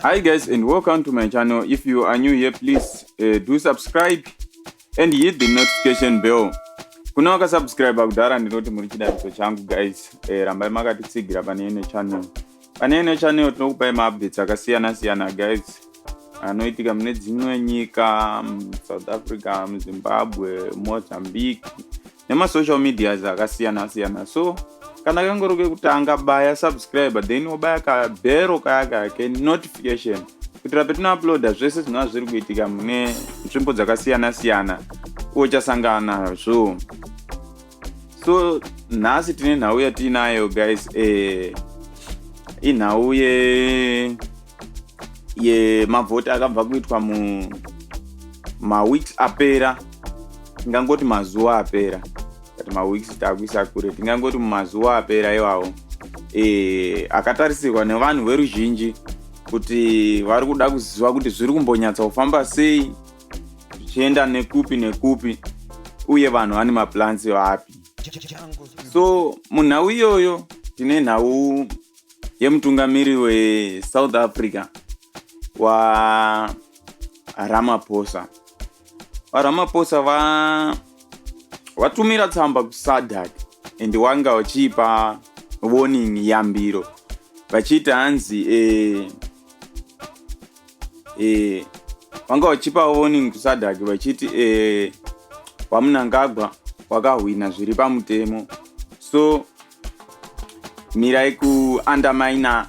Hi guys, and welcome to my channel. If you are new here, please do subscribe and hit the notification bell. Kuna waka subscribe kudhara ndinoti muri chidaviso changu guys. Rambai makatitsigira pane channel. Pane channel tinokupai ma-updates akasiyana guys. Anoitika mune dzimwe nyika, South Africa, Zimbabwe, Mozambique, nema social media akasiyana. So kana kangoroke kutanga baya subscribe then obaya ka bell kaya notification kuitira petino uploada zvese zvinova zviri kuitika mune nzvimbo dzakasiyana uchasangana nazvo. So nhasi tine nhau yatinayo guys, inhau yemavhoti akabva kuitwa ma-weeks apera, tingangoti mazuva apera, kati ma-weeks takuisa kure, tingangoti mazuva apera iwawo akatarisirwa nevanhu veruzhinji kuti vari kuda kuziva kuti zviri kumbonyatsa kufamba sei, zvichienda nekupi uye vanhu vane maplans vapi. So munhau iyoyo tine nhau yemutungamiri weSouth Africa Rhamaphosa. Rhamaphosa vatumira tsamba kuSadc and wanga vachipa warning yambiro vachiti hanzi vanga vachipa warning kuSadc vachiti Munangwa'S wakahwina zviri pamutemo. So mirai ku-undermine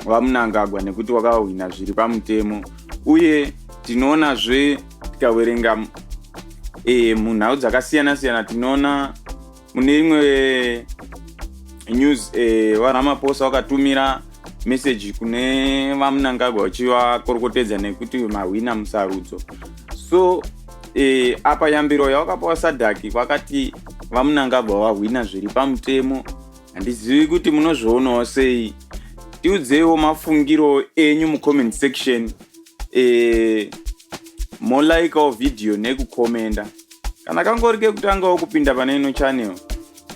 Munangwa'S nekuti wakahwina zviri pamutemo. Uye tinoonazve tikaverenga munhau dzakasiyana tinoona mune imwe news Rhamaphosa wakatumira message kune Munangwa'S vachivakorokotedza nekuti mahwina musarudzo. So apa yambiro yawakapawa Sadc vakati Munangwa'S wahwina zviri pamutemo. Handizivi kuti munozvionawo sei, tiudzewo mafungiro enyu mucomment section, molikewo video nekukomenda. Kana kangorike kutangawo kupinda pane ino channel,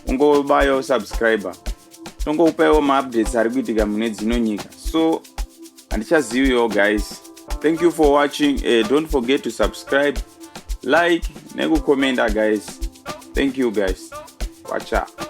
ungobayawo subscriber, tongoupawo ma-updates ari kuitika mune dzino nyika. So handichaziviwo guys. Thank you for watching. Don't forget to subscribe, like nekukomenda guys. Thank you guys. Watch out.